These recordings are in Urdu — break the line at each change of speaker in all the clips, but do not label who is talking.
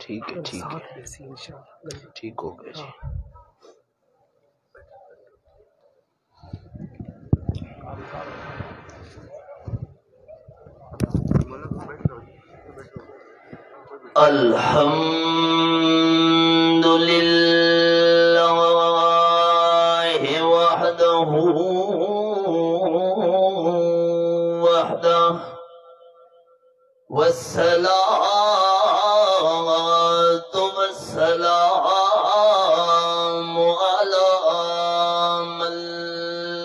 ٹھیک ہے ٹھیک ہو گیا جی. الحمد للہ وحدہ والصلاة والسلام على من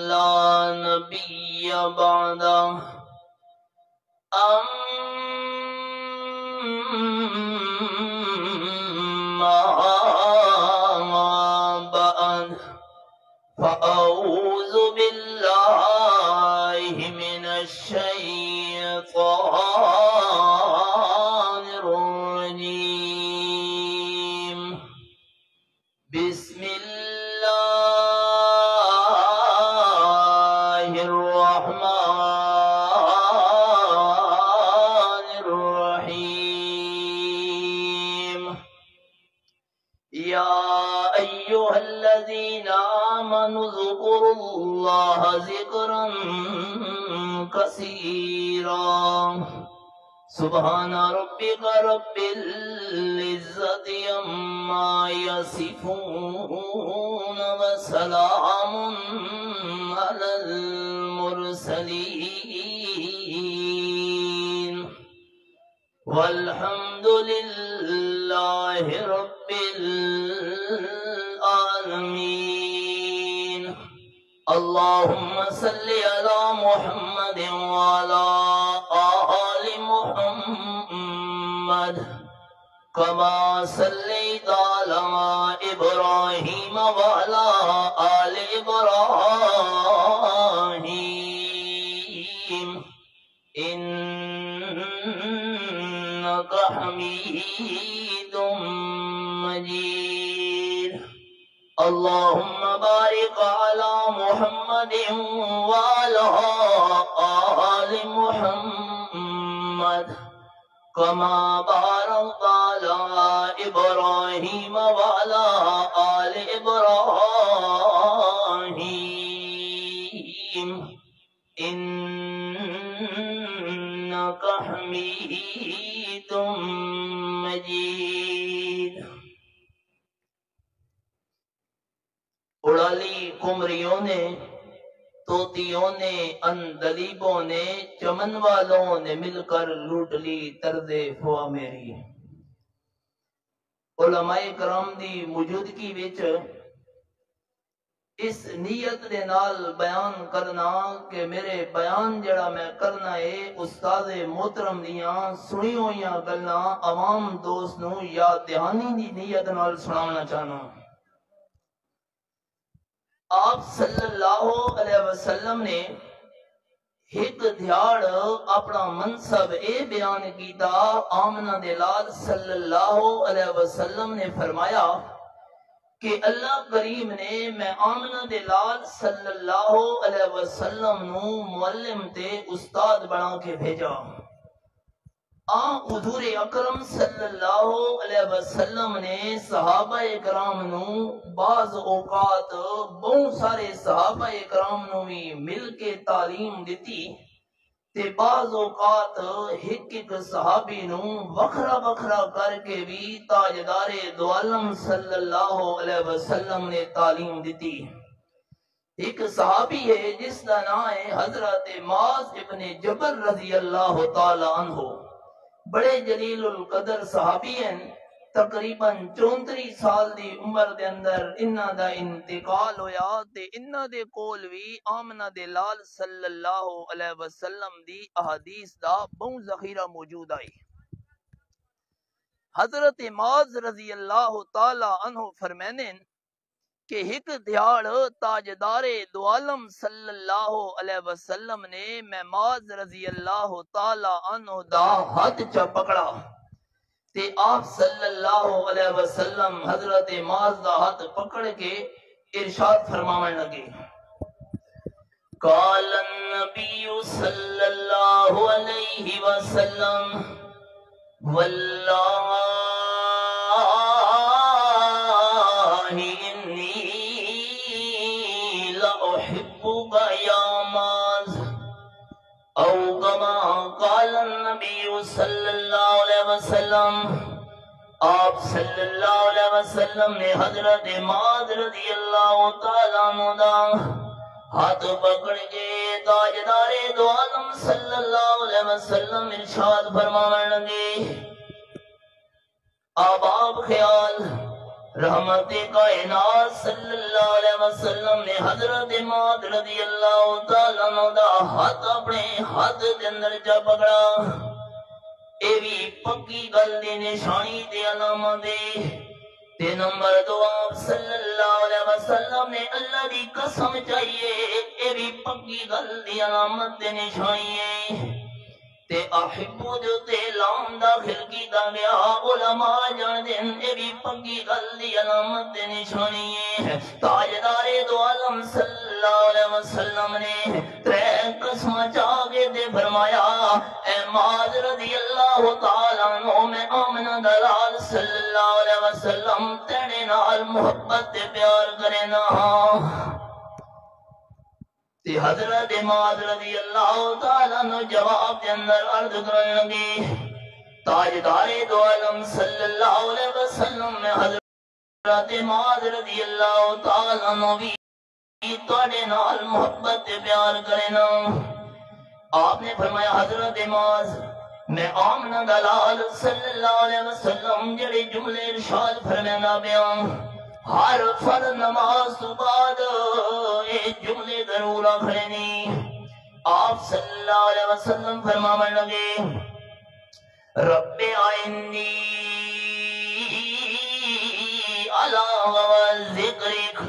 لا نبي بعده أما بعد فأعوذ بالله من الشيطان الرجيم. بسم الله الرحمن الرحيم. يا أيها الذين آمنوا اذكروا الله ذكرا كثيرا. سبحان ربك رب العزة عما يصفون وسلام على المرسلين والحمد لله رب العالمين. اللهم صل على محمد وعلى آل محمد كما صليت على إبراهيم وعلى آل إبراهيم إنك حميد مجيد. اللهم بارك على محمد وعلى آل محمد كما باركت على إبراهيم وعلى آل إبراهيم إنك حميد مجيد. اڑالی کمریوں نے، طوطیوں نے، اندلیبوں نے، چمن والوں نے مل کر لوٹ لی طرز فوا میری. علماء کرام دی موجودگی وچ اس نیت دے نال بیان کرنا کہ میرے بیان جڑا میں کرنا ہے استاد محترم دیاں سنی ہوئیاں گلاں عوام دوست نوں یاد دہانی دی نیت نال سناونا چاہنا. آپ صلی اللہ علیہ وسلم نے ایک دیہڑ اپنا منصب اے بیان کیتا. آمنہ دے لال صلی اللہ علیہ وسلم نے فرمایا کہ اللہ کریم نے میں آمنہ دے لال صلی اللہ علیہ وسلم نو معلم تے استاد بنا کے بھیجا. حضور اکرم صلی اللہ علیہ وسلم نے صحابہ اکرام نو بعض اوقات بہت سارے صحابہ اکرام نو بھی مل کے تعلیم دیتی تے بعض اوقات ایک صحابی نو وکھرا وکھرا کر کے بھی تاجدار دو عالم صلی اللہ علیہ وسلم نے تعلیم دیتی. ایک صحابی ہے جس کا نام ہے حضرت معاذ ابن جبل رضی اللہ تعالی عنہ. بڑے جلیل القدر صحابی ہیں. تقریباً 34 سال دی عمر دے اندر انہاں دا انتقال ہویا تے انہاں دے کول وی آمنہ دے لال صلی اللہ علیہ وسلم دی احادیث دا بہت ذخیرہ موجود آئی. حضرت معاذ رضی اللہ تعالی عنہ فرمینے کہ ایک دیہڑ تاجدار دو عالم صلی اللہ علیہ وسلم نے میں معاذ رضی اللہ تعالی عنہ دا ہاتھ چا پکڑا تے آپ صلی اللہ علیہ وسلم حضرت معاذ دا ہاتھ پکڑ کے ارشاد فرماون لگے. قال النبی صلی اللہ علیہ وسلم واللہ وسلم آپ صلی اللہ علیہ وسلم نے حضرت معاذ رضی اللہ تعالیٰ عنہ دا ہاتھ پکڑ کے تاجدار دو عالم صلی اللہ علیہ وسلم ارشاد فرماون لگے آباب خیال رحمت کائنات صلی اللہ علیہ وسلم نے حضرت معاذ رضی اللہ تعالیٰ عنہ دا ہاتھ اپنے ہاتھ دے اندر جا پکڑا اے بھی پکی گل دی نشانی تے علامت دے تے نمبر دو آپ صلی اللہ علیہ وسلم نے اللہ دی قسم چاہیے اے بھی پکی گل دی علامت دے نشانی ہے تے احبو جو تے لام داخل کی دا گیا علماء جان دین اے بھی پکی گل دی علامت دے نشانی ہے تاجدار دو عالم صلی اللہ علیہ وسلم نے ترے قسم چاگے دے فرمایا اے معاذ رضی اللہ تعالیٰ عنہ میں آمنہ دلال صلی اللہ علیہ وسلم تیرے نال محبت تے پیار کرنا تے حضرت معاذ رضی اللہ تعالیٰ عنہ جواب دے اندر عرض کرنے لگے تاجدار دو عالم صلی اللہ علیہ وسلم میں حضرت معاذ رضی اللہ تعالیٰ عنہ بھی تواڈے نال محبت تے پیار کرنا آپ نے فرمایا حضرت معاذ میں آمنہ دلال صلی اللہ علیہ وسلم جڑے جملے ارشاد فرمانا بیان ہر فرض نماز تو بعد یہ جملے ضرور آخرینی آپ صلی اللہ علیہ وسلم فرمانے لگے رب آئینی علی و ذکرک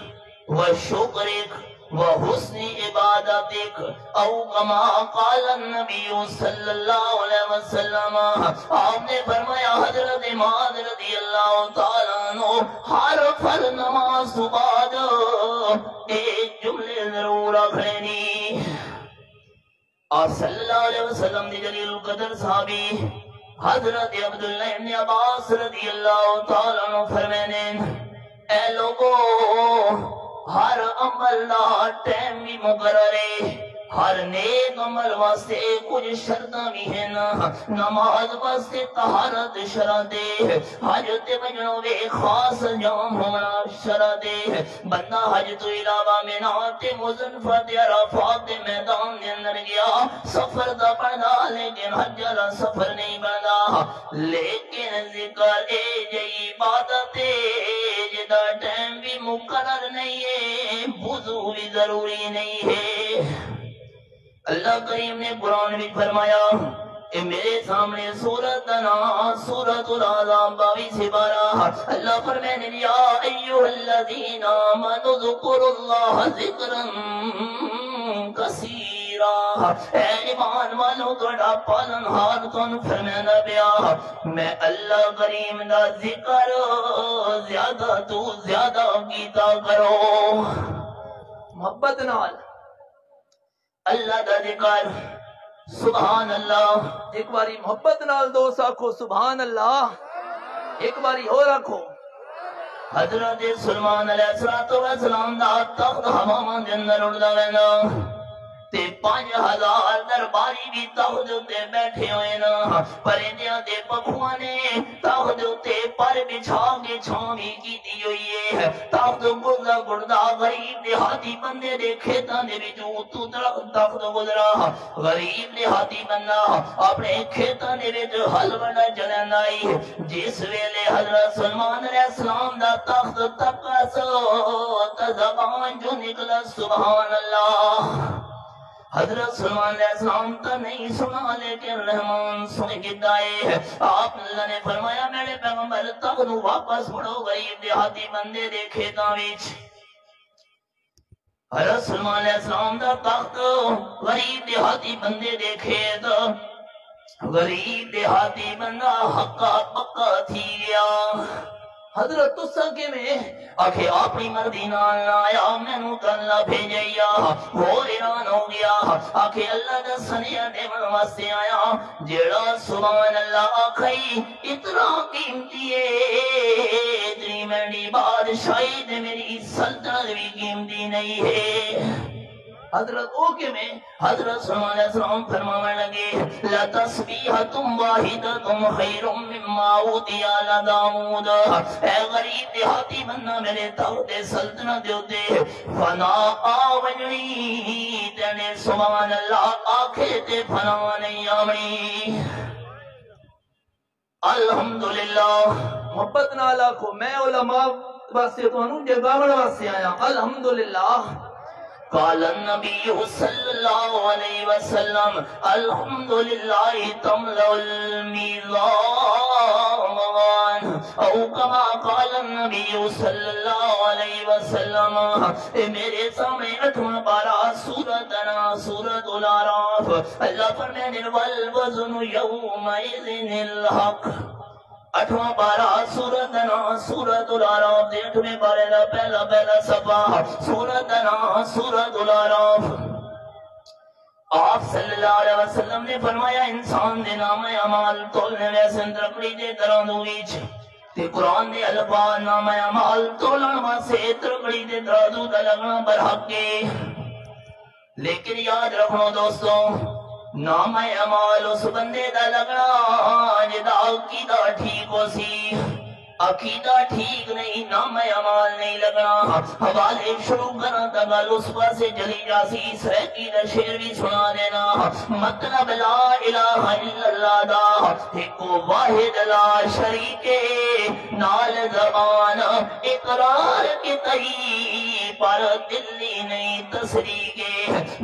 و شکرک وحسن عبادتک او کما قال النبی صلی اللہ علیہ وسلم آپ نے فرمایا حضرت معاذ رضی اللہ تعالیٰ عنہ ہر فرض نماز تو بعد ایک جملے ضرور آخرینی آپ صلی اللہ علیہ وسلم دی جلیل القدر صحابی حضرت عبداللہ ابن عباس رضی اللہ تعالیٰ عنہ فرمینے اے لوگو ہر عمل دا ٹائم بھی مقرر ہے ہر نیک عمل واسطے کچھ شرطاں بھی ہیں نماز واسطے طہارت شرط ہے حج تے وجنوں وے خاص انجام ہونا شرط ہے بندہ حج تو علاوہ مینا تے مزدلفہ تے عرفات دے میدان دے اندر گیا سفر دا بندا لیکن حج والا سفر نہیں بندا لیکن ذکر اے جئی عبادت جدا ٹائم بھی مقرر نہیں ہے وضو بھی ضروری نہیں ہے اللہ کریم نے قرآن میں فرمایا اے میرے سامنے سورت نا سورت العذاب 22 پارہ اللہ فرمانے یا ایھا الذین آمنوا اذکروا اللہ ذکرا کثیرا اے ایمان والو تہاڈا پالنہار تانوں فرمانا پیا میں اللہ کریم دا ذکر زیادہ تو زیادہ کیتا کرو محبت نال اللہ دا ذکر سبحان اللہ ایک باری محبت نال دوست آکھو سبحان اللہ ایک باری اور آکھو حضرت سلیمان علیہ السلام دا تخت ہواواں دے اندر اڑدا ویندا تے 5000 درباری بھی تخت تے بیٹھے ہوئے نا پرندیاں دے پکھواں نے تخت تے پر بچھا کے چھاں بھی کیتی ہوئی ہے تخت گردا گردا غریب دیہاتی بندے دے کھیتاں دے وچوں تو تخت گزرا غریب دیہاتی بندہ اپنے کھیتاں دے وچ ہل بڑا چلاندا اے جس ویلے حضرت سلیمان علیہ السلام دا تخت تکا سو تے زبان جو نکلا سبحان اللہ حضرت سلیمان علیہ السلام کا نہیں سنا لیکن رحمان سن کے دائے آپ اللہ نے فرمایا میرے پیغمبر تخت نو واپس پڑھو غریب دیہاتی بندے دے کھیتاں وچ حضرت سلیمان علیہ السلام دا تخت غریب دیہاتی بندے دے کھیت غریب دیہاتی بندہ حقا پکا تھی گیا حضرت تساں کے میں آکھے اپنی مرضی نال آیا مینوں اللہ بھیجیا ہور حیران ہو گیا آکھے اللہ دا سنیا دیون واسطے آیا جیڑا سبحان اللہ آکھئی اتنا قیمتی ہے اتنی میری بادشاہی تے میری سلطنت بھی قیمتی نہیں ہے حضرت اوکے میں حضرت صلی اللہ علیہ وسلم فرمانے لگے لَتَسْبِيحَةٌ وَاحِدَةٌ خَيْرٌ مِّمَّا أُوتِيَ آلَ داؤد، اے غریب دیہاتی بندہ میرے تخت سلطنت دیوتے فنا آونی تینے سبحان اللہ آنکھے تے فنا نہیں آونی۔ الحمدللہ محبت نالا کو میں علماء واسطے تو انہوں جگاوڑ واسطے آیا الحمدللہ۔ قال النبی صلی اللہ علیہ وسلم الحمدللہ تملأ المیزان، او کما قال النبی صلی اللہ علیہ وسلم۔ میرے سامنے 8واں پارہ سورۃ سورۃ الاعراف، اللہ فرمانے والوزن یومئذ الحق۔ 8واں پارہ سورۃ الاعراف دے 8ویں پارے دا پہلا صفحہ سورۃ الاعراف۔ آپ صلی اللہ علیہ وسلم نے فرمایا انسان دے نام اعمال تولنے ویسے ترکڑی دے ترازو وچ تے قرآن دے الفاظ نام اعمال تولن واسطے ترکڑی دے ترازو دا لگنا برحق ہے، لیکن یاد رکھو دوستو نام اعمال اس بندے دا لگنا جدا عقیدہ ٹھیک ہو سی، عقیدہ ٹھیک نہیں نام اعمال نہیں لگنا۔ حوالے شروع کرنا تگل اس پاسے چلی جاسی، سرکی دا شعر بھی سنا دینا۔ مطلب لا الہ الا اللہ دا ایک واحد لا شریک نال زبان اقرار کے تئی پر دلی نہیں تصریح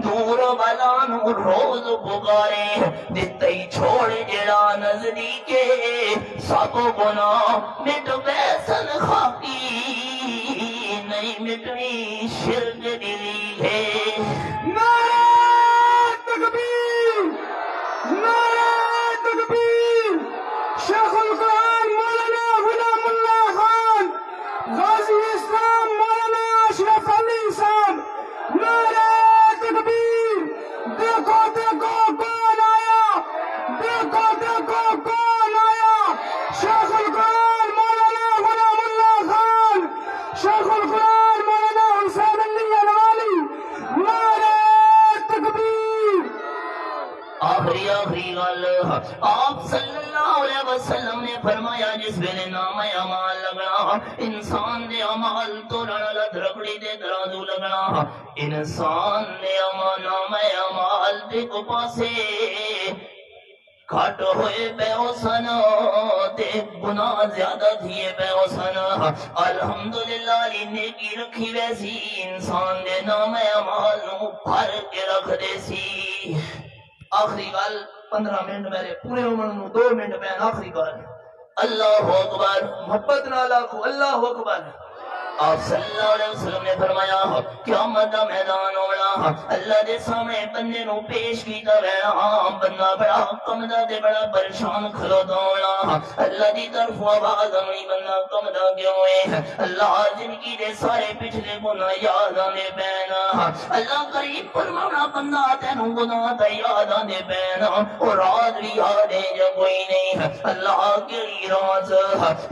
دور بلانو روز پکارے دتی چھوڑ جڑا نزدیکے سب گناہ مٹ بیسن خاکی نہیں مٹنی شرک دلی ہے۔
نعرہ تکبیر، نعرہ تکبیر، شیخ القرآن مولانا غلام اللہ خان، غازی اسلام مولانا اشرف علی صاحب، نعرہ تکبیر۔ دیکھو دیکھو کون آیا، دیکھو دیکھو کون آیا، شیخ القرآن مولانا غلام اللہ خان، شیخ القرآن مولانا حسین علی الوالی، نعرہ تکبیر۔
آخری غل آپ صلی اللہ علیہ وسلم نے فرمایا جس ویلے نام اعمال لگنا انسان دے عمال تو لڑا درکڑی دے ترازو لگنا، انسان دے نام اعمال دے کو پاسے کھٹ ہوئے پہ حسن تے گناہ زیادہ تھیے پہ حسن۔ الحمدللہ علی نیکی رکھی ویسی انسان دے نام اعمال نو بھر کے رکھ دے سی۔ آخری گل 15 منٹ میرے پورے عمر نو 2 منٹ میں آخری گل اللہ اکبر محبت نالا کو اللہ اکبر۔ آپ صلی اللہ علیہ وسلم نے فرمایا قیامت دا میدان ہونا اللہ دے سامنے بندے نو پیش کیتا رہنا، بندہ بڑا کمدا تے بڑا پریشان کھلوتا ہونا، اللہ دی طرف آواز آنی بندہ کمدا کیوں ہے؟ اللہ زندگی دے سارے پچھلے گناہ یاد آنے پینا، اللہ قریب فرمانا بندہ تینوں گناہ تے یاد آنے پینا، اور رات بھی یاد ہے یا کوئی نہیں، اللہ کیڑی رات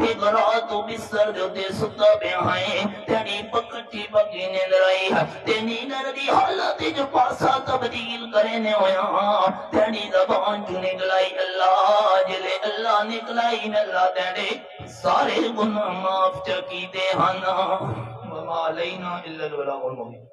ایک رات تو بستر دے تے ستا پہ آئے تیری پکٹی پکی نیندر آئی، تیری نیندر دی حالت جو پاسا تبدیل کرنے ہویا، تیری زبان جو نکلائی اللہ جلے اللہ نکلائی میں اللہ تیرے سارے گناہ معاف چکی دے ہانا وما علینا الا البلاغ المبین۔